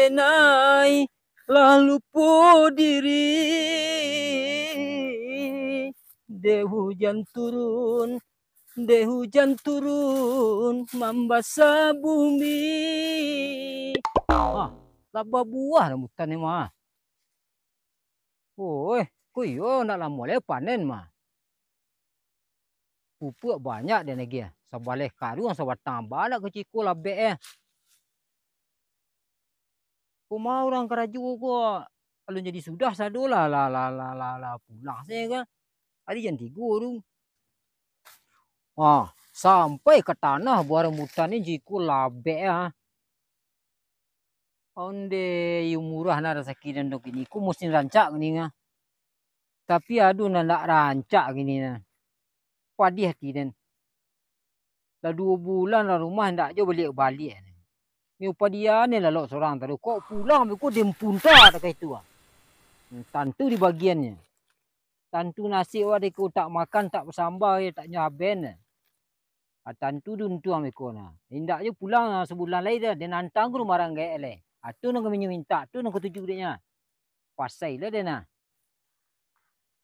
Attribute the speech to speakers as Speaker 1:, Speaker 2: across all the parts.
Speaker 1: denai lalu po diri. De hujan turun membasah bumi. Laba buah rambutan ni mah. Kuyo nak lama le panen mah. Pupuk banyak dia lagi. Sabaleh karu sabatang bala keciku labek Ku mau orang keraju ko. Kalau jadi sudah sado lah pulang saya kan. Hari jam 3 tu. Sampai ke tanah buah rambutan ni jiku labek Onde yu murah na rezeki dan dok ini. Ku mesti rancak ni nga. Tapi aduh nak rancak gini na. Padih hati dan. Dah 2 bulan lah rumah ndak jo balik. Ni upadian ni lah lok seorang tadi. Kok pulang aku dempunta tak itu Tantu di bagiannya. Tantu nasi awak aku tak makan tak bersambal tak nyaben. Tantu duntu ameko na. Indak je pulang sebulan lagi dah. Dia nantang ku rumah orang gaya le. Tu nak minta tu nak tuju dia. Pasai lah dia na.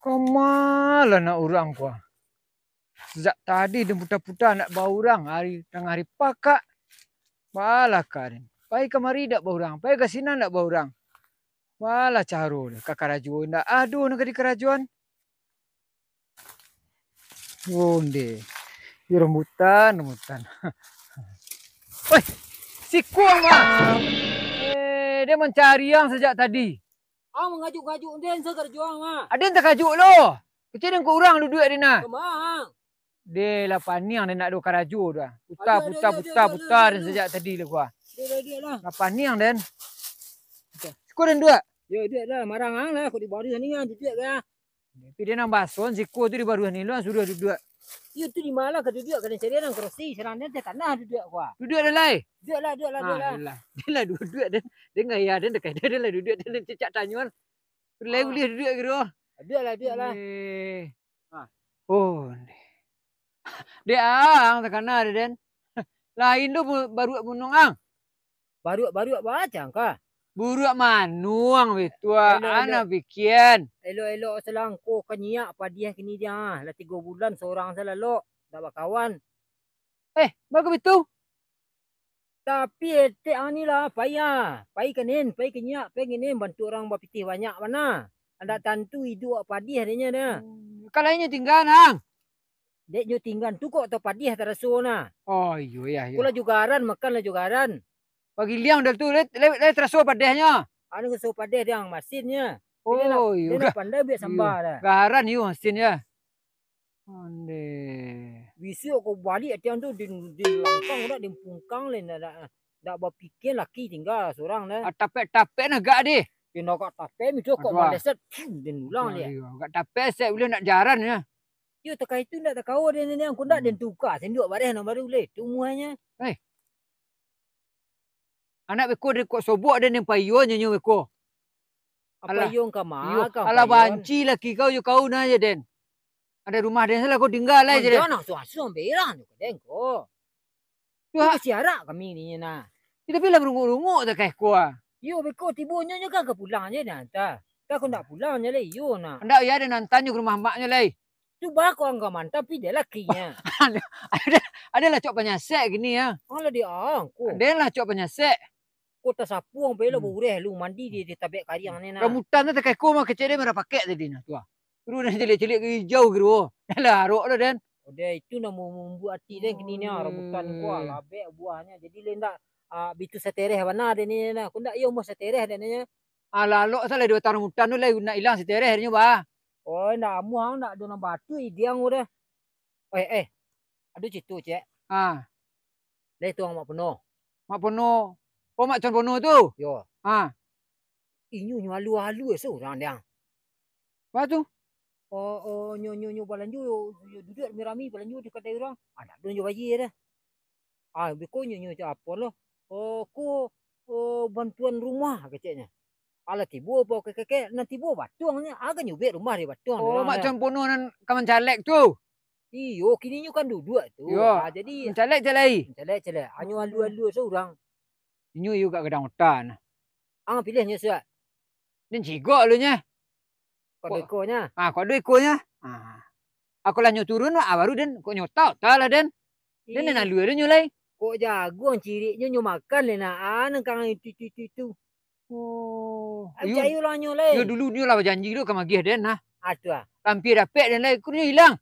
Speaker 2: Kemana nak orang ku? Sejak tadi dia putar-putar nak bawa orang tengah hari pakak. Balah kan. Pai kemari dak bawa orang. Pai ke sini dak bawa orang. Balah caro ke kerajuan dak. Aduh nak di kerajuan. Onde. Di rambutan. Woi, si kuang mah. Dia mencari yang sejak tadi.
Speaker 1: Mengajuk-ngajuk dia segar juang mah.
Speaker 2: Ada yang tak kajuk lo. Kecil yang kurang duduk di na.
Speaker 1: Kemang.
Speaker 2: Dia lah paniang dia nak do karaju dah. Putar dan sejak tadi lah gua.
Speaker 1: Dia lah.
Speaker 2: Lah paniang dan. Siku dan dua.
Speaker 1: Ya dia lah marang lah aku di bawah sini kan duduk kan.
Speaker 2: Tapi dia nak bason siku tu di baru ni lo sudah duduk.
Speaker 1: Ya tu di mana ke duduk kan cari orang kerosi serang dia tanah duduk gua.
Speaker 2: Duduk dah lai.
Speaker 1: Duduk lah.
Speaker 2: Dia lah duduk dan dia ngaya dan dekat dia lah duduk dan cecak tanyuan. Lai boleh duduk gitu.
Speaker 1: Duduk lah.
Speaker 2: Oh. Dia ang takana den. Lain tu baru bunung ang.
Speaker 1: Baru baca ka.
Speaker 2: Buruk manuang betua ana bikian.
Speaker 1: Elok selangko kanyiak padiah kini dia. Lah 3 bulan seorang salalok. Tak berkawan.
Speaker 2: Bagus betul.
Speaker 1: Tapi ni lah payah. Pai kenyak, pengen bantu orang berpitih banyak mana. Ada tantu hidup padiah dia.
Speaker 2: Kalainya tinggal nang.
Speaker 1: Dek jo tinggal tu kok tau padiah teraso na.
Speaker 2: Oh iyo ya.
Speaker 1: Kula jugaran makan lah jugaran.
Speaker 2: Bagi liang dah tu le teraso padihnya.
Speaker 1: Anu keso padih dia masinnya.
Speaker 2: Oh iyo.
Speaker 1: Dia pandai biar sambal dah.
Speaker 2: Garan iyo masinnya. Onde.
Speaker 1: Bisu aku balik tiang tu di langkang dah di pungkang le dak berfikir laki tinggal seorang dah.
Speaker 2: Tapek nak gak deh.
Speaker 1: Dia nak tapek itu kok maleset din ulang dia.
Speaker 2: Gak tapek saya boleh nak jaran ya.
Speaker 1: Yo tak itu ndak tak kau dia ni aku ndak den tukar senduk bareh nak baru le tumuanya.
Speaker 2: Anak beko dia kok sobok dia ni payo nyanyo beko.
Speaker 1: Apa yung ka ma ka.
Speaker 2: Ala banci laki kau yo kau na je den. Ada rumah dia salah kau tinggal lah je den.
Speaker 1: Jangan suang beran tu den ko. Tu siarak kami ni na.
Speaker 2: Tapi lah berunguk-unguk tak kau.
Speaker 1: Yo beko tibunya kan ke pulang je nanti. Tak aku ndak pulangnya le yo na.
Speaker 2: Ndak ya ada nantanyo ke rumah maknya le.
Speaker 1: Tu bako angka mantap tapi dia lakinya.
Speaker 2: Ada lah cok penyasek gini ya.
Speaker 1: Ala dia angko.
Speaker 2: Ada lah cok penyasek.
Speaker 1: Kota sapu ang pelo boleh lu mandi di tabek kariang ni na.
Speaker 2: Rambutan tu tak kau mah kecil dia merah pakai tadi na tua. Guru dah celik-celik hijau guru. Dah haruk dah den.
Speaker 1: Dia itu nak membuat hati den kini ni rambutan ku labek buahnya. Jadi le ndak bitu setereh mana dia ni na. Ku ndak yo mau setereh dia ni.
Speaker 2: Ala lok salah 2 tahun rambutan tu le nak hilang setereh dia bah.
Speaker 1: Oh nak amu nak do nak batu idiang udah. Aduh citu cek. Le tuang mak penuh.
Speaker 2: Mak penuh. Oh mak con penuh tu.
Speaker 1: Yo. Inyu halu-halu seorang dia.
Speaker 2: Apa tu?
Speaker 1: Nyo balanju duduk mirami balanju di kedai orang. Ada dun jo bayi dah. Beko nyo apa lo? Ku bantuan rumah keceknya. Ala tibu apa kakek nanti tibu batuangnya agak nyubek rumah dia batuang.
Speaker 2: Oh mak con penuh nan kaman calek tu.
Speaker 1: Iyo kini nyo kan duduk tu. Jadi
Speaker 2: calek.
Speaker 1: Calek. Anyo halu-halu seorang.
Speaker 2: Inyu juga kadang hutan.
Speaker 1: Ang pilihnya suat.
Speaker 2: Den cigok lu nya.
Speaker 1: Kau dekonya.
Speaker 2: Kau ada ekornya. Aku lah nyok turun baru den kok nyotau tak lah den. Den nak lu ada nyolai.
Speaker 1: Kok jago ciriknya nyo makan le na kang itu.
Speaker 2: Oh.
Speaker 1: Ayo lah nyolai.
Speaker 2: Yo dulu dia lah janji tu ke magih den nah.
Speaker 1: Aduh.
Speaker 2: Hampir dapat den lai kurnya hilang.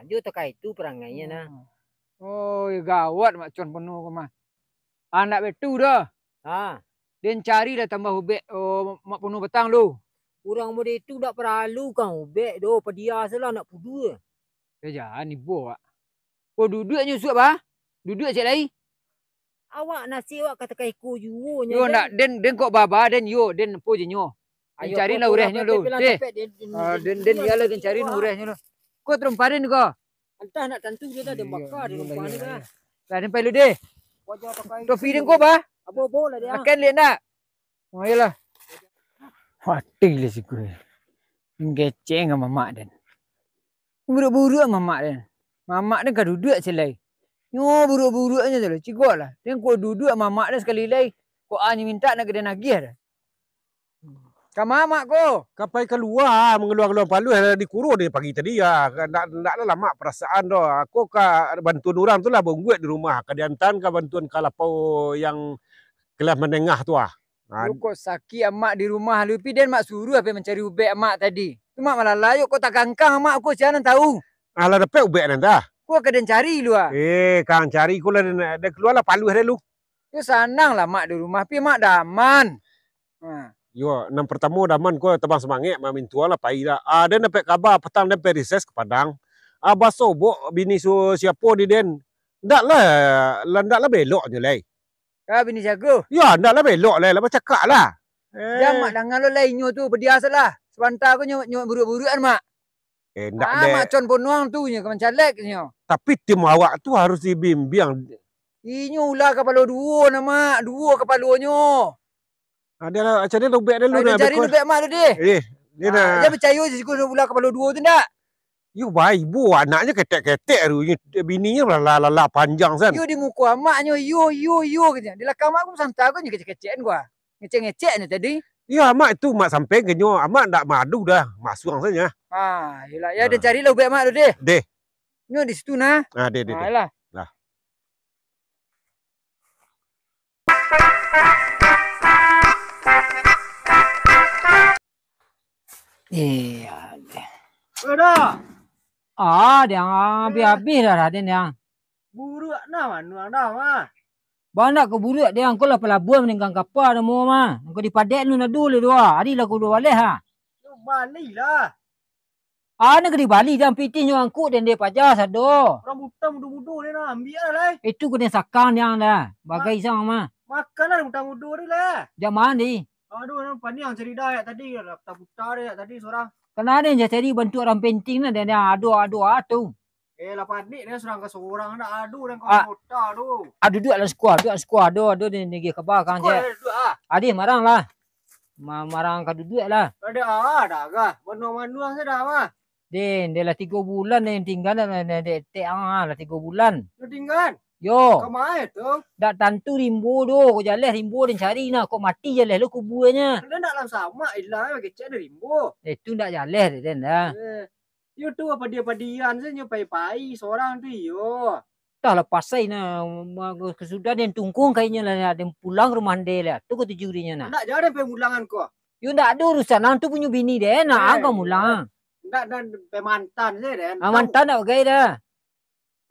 Speaker 1: Yo tekai itu perangainya nah.
Speaker 2: Oh, gawat mak con penuh ke mah. Anak betu dah. Den cari dah tambah ubek mak penuh petang lu.
Speaker 1: Orang muda itu tak perlu kang ubek do pedia salah nak pudu.
Speaker 2: Ya jangan ibu ah. Kau duduknya suap bah? Duduk cik lai.
Speaker 1: Awak nasi awak kata kai ku juo nya.
Speaker 2: Yo nak den kok baba den yo den po je nyo. Den cari lah urehnya lu. Den ialah den cari urehnya lu. Kau terumparin kau.
Speaker 1: Entah nak tentu dia dah bakar di rumah ni kan.
Speaker 2: Dah den pelu deh.
Speaker 1: Wajah pakai.
Speaker 2: Tu feeding kau bah?
Speaker 1: Abo lah dia.
Speaker 2: Makan lihat nak. Oh iyalah. Hati le si gue. Ngeceng sama mak den. Buruk-buruk sama mak den. Mamak den kan duduk selai. Nyo buruk-buruknya tu lah. Cikgu lah. Den kau duduk sama mak den sekali lagi. Kau ani minta nak kena nagih dah. Kamu mak ko.
Speaker 3: Kapai keluar, mengeluar-keluar palu dikurung dia pagi tadi ya. Nak lama perasaan doh. Aku ka bantuan orang tu lah buat di rumah. Kadiantan ka bantuan kalapau yang kelas menengah tu ah.
Speaker 2: Lu kok sakit mak di rumah lu pi den mak suruh apa mencari ubek mak tadi. Tu mak malah layuk kau tak kangkang mak aku jangan tahu.
Speaker 3: Alah dapat ubek nanda.
Speaker 2: Kau kena cari lu ah.
Speaker 3: Kang cari ku lah dia keluar lah palu ada lu.
Speaker 2: Tu sanang lah mak di rumah pi mak daman.
Speaker 3: Yo, enam pertama daman ko tebang semangit mamin tua lah pai dah. Dia dapat kabar petang dia pergi reses ke Padang. Baso bo bini siapa di den. Ndak lah belok je lai.
Speaker 2: Bini jago.
Speaker 3: Ya, ndak lah belok lai, lah cakap lah.
Speaker 2: Yang mak dangan lo lainnya tu berdias lah. Sebentar aku nyok buruk-burukan mak.
Speaker 3: Ndak
Speaker 2: mak con ponuang tu nya keman calek nya.
Speaker 3: Tapi tim awak tu harus dibimbing.
Speaker 2: Inyo ulah kepala dua nama, dua kepalanya.
Speaker 3: Dia lah macam dia lubek dia lu
Speaker 2: nak. Cari lubek mak tu deh.
Speaker 3: Dia nak.
Speaker 2: Dia percaya je siku ulah kepala dua tu ndak.
Speaker 3: You baik ibu anaknya ketek-ketek tu. Bininya lala panjang san.
Speaker 2: You di muka maknya yo kata. Di belakang mak aku santai aku kecek-kecek gua. Ngecek-ngecek ni tadi.
Speaker 3: Ya mak itu mak sampai ke nyo. Mak ndak madu dah. Masuk saja.
Speaker 2: Yalah ya dia carilah ubek mak tu deh.
Speaker 3: Deh.
Speaker 2: Nyo di situ nah.
Speaker 3: Deh.
Speaker 2: Yalah.
Speaker 3: Lah.
Speaker 2: Ada.
Speaker 1: Dia habis-habis dah den yang.
Speaker 2: Buruk nah manuang dah mah.
Speaker 1: Banyak ke buruk dia angko lah pelabuhan meninggang kapal dah mau mah. Angko di padek lu nak dulu dua. Hari lah ku dua balik ha.
Speaker 2: Balik lah.
Speaker 1: Nak ke di Bali dan piti nyo angkut dan dia pajar sado.
Speaker 2: Orang buta muda-muda dia nak ambil lah.
Speaker 1: Itu kena sakang yang dah. Bagai sang mah.
Speaker 2: Makan lah muda-muda dia lah.
Speaker 1: Zaman ni.
Speaker 2: Aduh, nampak ni yang cerita ya tadi. Buta dia tadi seorang.
Speaker 1: Kena ada yang jadi bantu orang penting lah. Dan dia adu tu.
Speaker 2: Lapan ni dia seorang ke seorang nak adu dan kau buta tu.
Speaker 1: Duduk dalam skuad. Adu dia pergi kebal kan je. Adik marang lah. Marang ka duduk lah.
Speaker 2: Ada kah? Manuang saya dah mah.
Speaker 1: Dia lah 3 bulan yang tinggal lah. Dia lah 3 bulan.
Speaker 2: Dia tinggal?
Speaker 1: Yo.
Speaker 2: Kemana tu?
Speaker 1: Dak tentu rimbo tu. Kau jalan rimbo dan cari nak. Kau mati jalan lu kuburannya.
Speaker 2: Dia nak dalam sama ilah. Kecek ada rimbo.
Speaker 1: Itu dak jalan dia dah.
Speaker 2: You tu apa dia padian saja pai-pai seorang tu yo.
Speaker 1: Dah lepas saya na kesudah dia tungkung kayaknya lah dia pulang rumah dia lah. Tu kau tuju dia nak.
Speaker 2: Nak jadi pemulangan kau.
Speaker 1: You ndak ada urusan nang tu punya bini dia nak agak mulang.
Speaker 2: Ndak dan pemantan saja den.
Speaker 1: Mantan dak bagai dah.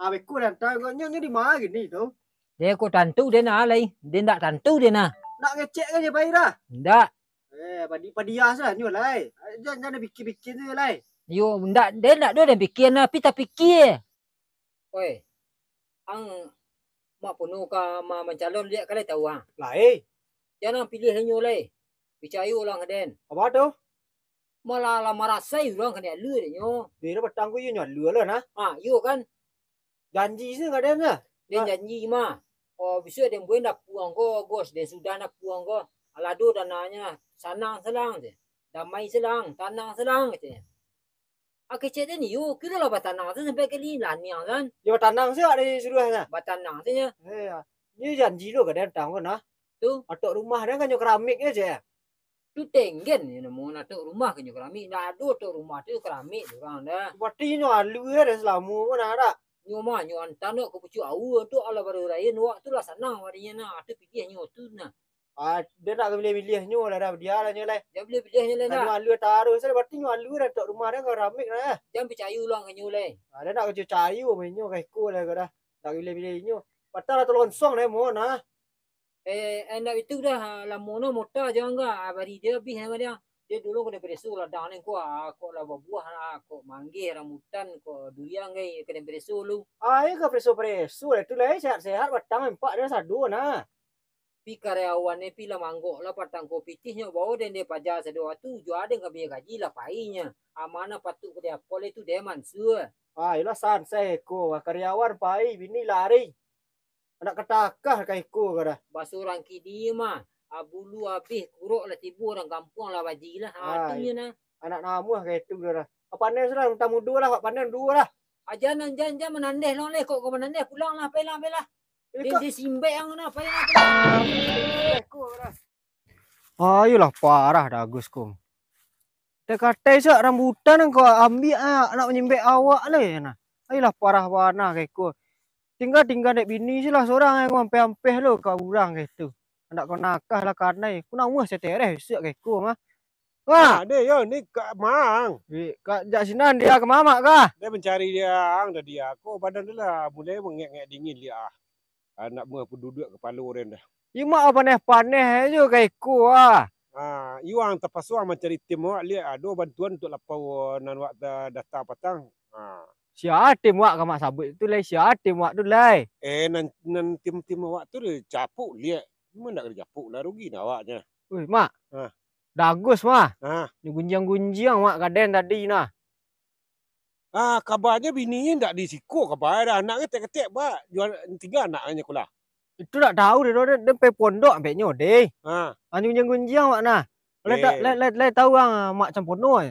Speaker 2: Beku dan tahu nyo di mana gini tu.
Speaker 1: Dia kau tentu dia nak lai. Dia ndak tentu dia nak.
Speaker 2: Nak ngecek aja pai dah.
Speaker 1: Ndak.
Speaker 2: Padias lah nyo lai. Jangan fikir-fikir tu lai.
Speaker 1: Yo ndak dia ndak ada fikir na pi tak fikir. Oi. Ang mak penuh ka mencalon dia kali tahu ah.
Speaker 2: Lai.
Speaker 1: Jangan pilih nyo lai. Percaya orang den.
Speaker 2: Apa tu?
Speaker 1: Malah marah saya orang kena lu dia nyo.
Speaker 2: Dia petang ku yo nyo lu lah nah.
Speaker 1: Yo kan.
Speaker 2: Janji sih kadang dah.
Speaker 1: Dia janji mah. Besok dia boleh nak puang ko, gos. Dia sudah nak puang ko. Alado dananya. Sanang selang je. Damai selang. Tanang selang katanya. Kecek dia ni, kira lah batanang tu sampai kali laniang kan.
Speaker 2: Dia batanang sih ada suruh sana.
Speaker 1: Batanang tu nya.
Speaker 2: Ni janji lo kadang datang kan nah.
Speaker 1: Tu.
Speaker 2: Atok rumah dia kan keramik aja.
Speaker 1: Tu tenggen ni mau nak tok rumah kenyo keramik. Dah ada tok rumah tu keramik orang dah.
Speaker 4: Berarti nyo alu dah selamu mana ada.
Speaker 1: Nyo mah nyo antan ke pucu au tu ala baru raya nuak tu lah senang wadinya nah. Tu pilih nyo tu nah.
Speaker 4: Dia nak pilih-pilih nyo lah dah dia lah nyo lah.
Speaker 1: Dia boleh pilih nyo
Speaker 4: Nyo
Speaker 1: lah.
Speaker 4: alu taruh saya berarti nyo alu dah tok rumah dah keramik dah.
Speaker 1: Jangan percaya ulang kenyo le.
Speaker 4: Dia nak kerja cayu menyo kai ko lah dah. Nak pilih-pilih nyo. Patah lah telonsong dah mo nah.
Speaker 1: Enak itu dah lama no motor jangan ga bari dia habis nama dia. Dia dulu kena preso lah dah ni ko lah buah lah ko manggih rambutan ko durian gai kena preso lu.
Speaker 4: Ai ka preso itu lah sehat-sehat batang empat dah sadu nah.
Speaker 1: Pi karyawan ni pi lah manggok lah patang kopi tihnya bawa dan dia pajar sedua tu jual ada ke biaya gaji lah painya. Amana patut ke dia pol itu dia mansur.
Speaker 4: Iyalah san saya ko karyawan pai bini lari. Anak ketakah kai ko dah.
Speaker 1: Bas orang kini mah bulu habis kuruk lah tibu orang kampung lah baji lah. Tu nya nah.
Speaker 4: Anak namuh kai tu dah. Panen sudah tamu dua lah, panen dua lah.
Speaker 1: Jangan menandeh lah le kok menandeh pulang lah pelah. Dia simbek yang na payah.
Speaker 4: Ayolah parah dah Agus ko. Dia kata sak rambutan kau ambil nak menyembek awak le nah. Ayolah parah warna kai ko. Tinggal dek bini silah seorang yang ampe-ampe lo kau urang gitu. Anak kau nakah lah karena aku nak muah setereh siak kai ko mah. Wah,
Speaker 3: Dia yo ni Kak Mang.
Speaker 4: Kak jak sinan dia ke mamak kah?
Speaker 3: Dia mencari dia dah dia. Ko badan dia lah mulai mengek-ngek dingin dia. Anak muah penduduk kepala orang dah.
Speaker 4: Imak paneh-paneh je kai ko ah.
Speaker 3: Iwang terpasuang mencari tim awak lihat ada bantuan untuk lapau nan wak data patang.
Speaker 4: Siapa tim wak ke mak sabut tu lai siapa tim wak tu lai.
Speaker 3: Nan tim awak tu dia capuk lihat. Memang nak kena capuk lah rugi nak awaknya.
Speaker 4: Oi mak.
Speaker 3: Ha.
Speaker 4: Dagus mah.
Speaker 3: Ha.
Speaker 4: Ni gunjang-gunjang mak kaden tadi nah.
Speaker 3: Kabarnya bininya tak disiko kabar dah. Anaknya ketek-ketek ba. Jual 3 anaknya kula.
Speaker 4: Itu tak tahu dia pergi pondok ambil nyode. Gunjang-gunjang mak nah. Lai tahu mak campono.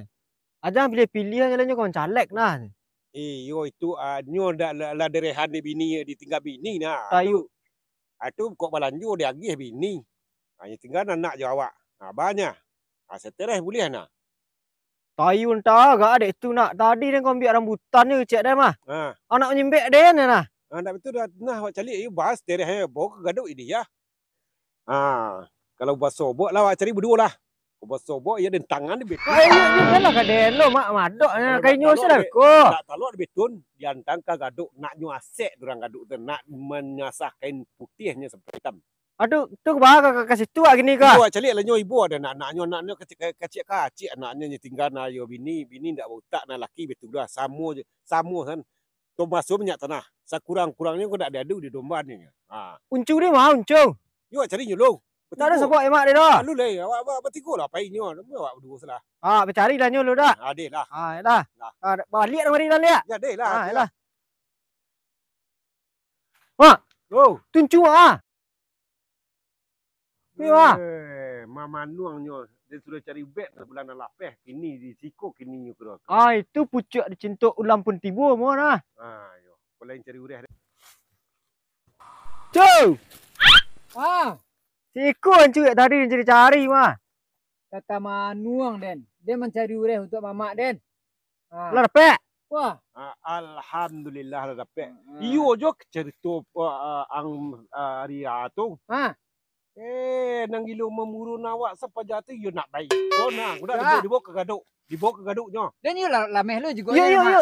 Speaker 4: Aja pilih-pilih aja lah kau caleg nah.
Speaker 3: Yo itu nyo dak la derehan di bini ditinggal bini nah.
Speaker 4: Tayu.
Speaker 3: Itu kok balanjo dia agih bini. Hanya tinggal anak je awak. Banyak. Setereh boleh nah.
Speaker 4: Tayu entah gak ada itu nak. Tadi dia kau ambil rambutan ni cek dah mah. Anak menyembek dia nah.
Speaker 3: Tak betul dah nah awak cari bahas tereh bawa ke gaduk ini ya. Kalau buat sobok lah awak cari berdua lah. Buat sobok ya dan tangan dia betul.
Speaker 4: Iya lah kaden lo mak madok kainyo sudah ko.
Speaker 3: Tak taluk betul diantang ke gaduk nak nyu asek durang gaduk tu nak menyasah kain putihnya sampai hitam.
Speaker 4: Aduh tu bahag kasih tua gini kah?
Speaker 3: Awak cari lah nyu ibu ada nak nyu kecil anaknya tinggal na yo bini ndak utak na laki betul dah samo kan. Tu masuk minyak tanah. Sakurang-kurangnya kau tak ada adu di domba ni.
Speaker 4: Uncu dia mah uncu.
Speaker 3: Yo cari nyulung.
Speaker 4: Tak ada sebab emak dia dah.
Speaker 3: Lalu lah awak bertiga lah painnya. Awak berdua salah.
Speaker 4: Bercari lah nyul dah.
Speaker 3: Adeh lah.
Speaker 4: Dah. Balik dah mari dah lihat.
Speaker 3: Ya deh lah.
Speaker 4: Lah. Mak.
Speaker 3: Oh,
Speaker 4: tuncu Mak.
Speaker 3: Mama nuangnya dia sudah cari beg bulan lapeh. Ini di siko kini nyukro.
Speaker 4: Itu pucuk dicintuk ulam pun tibu mo nah.
Speaker 3: Yo. Kau lain cari ureh.
Speaker 4: Cu. Siko cuy tadi cari mah.
Speaker 2: Kata manuang Den. Dia mencari ureh untuk mamak Den.
Speaker 4: Lah dapat.
Speaker 2: Wah.
Speaker 3: Alhamdulillah lah dapat. Iyo jo cerita ang Ria tu. Nang gilo memuru nawak sampai jatuh yo nak baik. Oh nah, udah dibawa ke gaduk. Dibawa ke gaduknya.
Speaker 2: Dan yo lameh lu juga.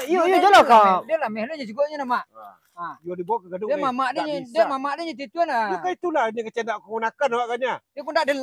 Speaker 4: Yo jalan kau.
Speaker 2: Dia lameh lu juga nya nama.
Speaker 3: Yo dibawa ke gaduk.
Speaker 2: Dia mamak dia tituan lah.
Speaker 3: Ya kan itulah dia kecedak kegunakan awak kannya.
Speaker 2: Dia pun tak ada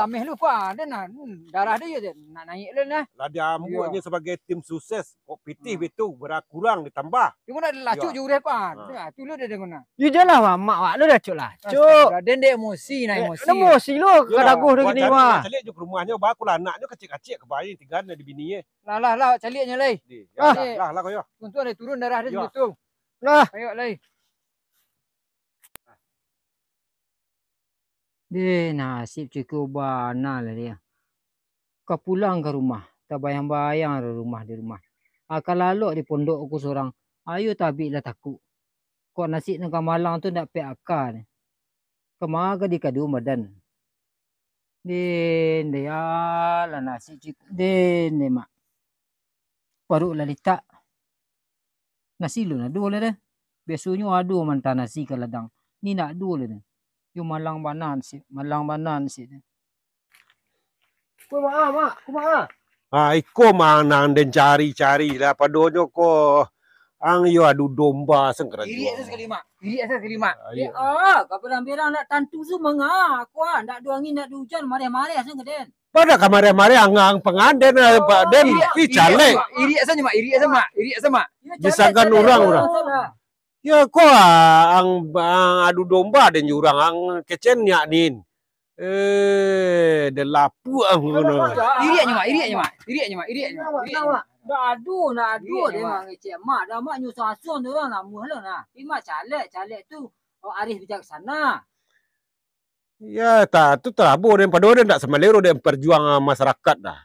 Speaker 2: lameh lu pa. Dia nak darah dia nak naik lu nah.
Speaker 3: Lah dia ambuhnya sebagai tim sukses kok pitih betul berkurang ditambah.
Speaker 2: Dia pun ada lacuk je ureh pa. Tu lu dia guna.
Speaker 4: Yo jalan mamak wak lu dah cuk lah. Cuk.
Speaker 2: Dan dia emosi nah emosi.
Speaker 4: Emosi lu kadaguh dia gini mah.
Speaker 3: Calik je ke rumahnya baku lah anaknya kecil-kecil kebayi tinggal di bininya.
Speaker 2: Lah caliknya lai.
Speaker 3: Lah kau yo.
Speaker 2: Tuan dia turun darah dia betul.
Speaker 4: Lah.
Speaker 2: Ayo lai.
Speaker 1: Dia nasib cukup bana lah dia. Kau pulang ke rumah. Tak bayang-bayang rumah di rumah. Kalau lalu di pondok aku seorang. Ayo tabik lah takut. Kau nasib nak malang tu nak pek akal. Kemana ke di kadu badan. Den de ala nasi cik den de mak. Paru lalita. Nasi lu na dua le deh. Biasanya adu manta nasi ke ladang. Ni nak dua le deh. Yo malang banan sih.
Speaker 4: Ko mak, ko mak.
Speaker 3: Iko manang den cari-cari lah padonyo ko ang yo adu domba sengkera
Speaker 2: Iri asa sekali mak. Iri asa sekali mak.
Speaker 1: Kau berang nak tantu su manga. Aku nak dua angin nak hujan mari-mari asal ke den.
Speaker 3: Pada kamare-mare ang penganten Pak Den pi cale.
Speaker 2: Iri asa mak. Iri asa mak.
Speaker 3: Disangkan orang. Ya ko ang adu domba den jurang ang kecen nin. De lapu ang ngono.
Speaker 2: Iri mak.
Speaker 1: Nak adu dia mak ngecek mak dah mak nyusah asuh tu orang nak muh lah. Mak caleg tu arif bijaksana.
Speaker 3: Ya tu terabur den padon ndak semalero den perjuang masyarakat dah.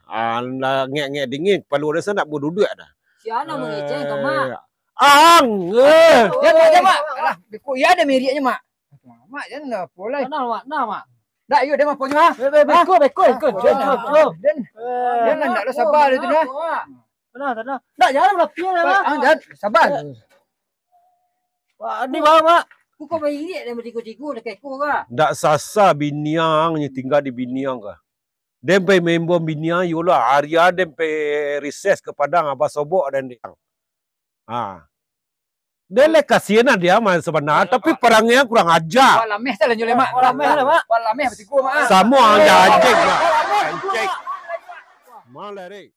Speaker 3: Ngek-ngek dingin palu rasa nak bodoh duit dah.
Speaker 1: Siapa mengecek ke mak?
Speaker 3: Ang
Speaker 2: Ya mak. Alah, ko ya ada meriaknya mak. Mak jangan polai.
Speaker 1: Nah mak.
Speaker 2: Dak yo dia mak punya.
Speaker 1: Beko.
Speaker 2: Den. Jangan nak sabar itu dah.
Speaker 4: Tenang. Nak jangan lapia lah mak.
Speaker 2: Jangan sabar.
Speaker 4: Wah, ni mak.
Speaker 1: Kau bayi dia bertiku-tiku dekat kau ke?
Speaker 3: ndak sasa biniang ni tinggal di biniang ka. Den pe member biniang yo lah Arya den pe reses ke Padang Abah Sobok dan dia. Dia le kasihan dia mah sebenarnya tapi perangnya kurang ajar.
Speaker 2: Walameh salah nyole mak. Walameh bertiku mak.
Speaker 3: Sama ang anjing mak. Anjing. Malah re.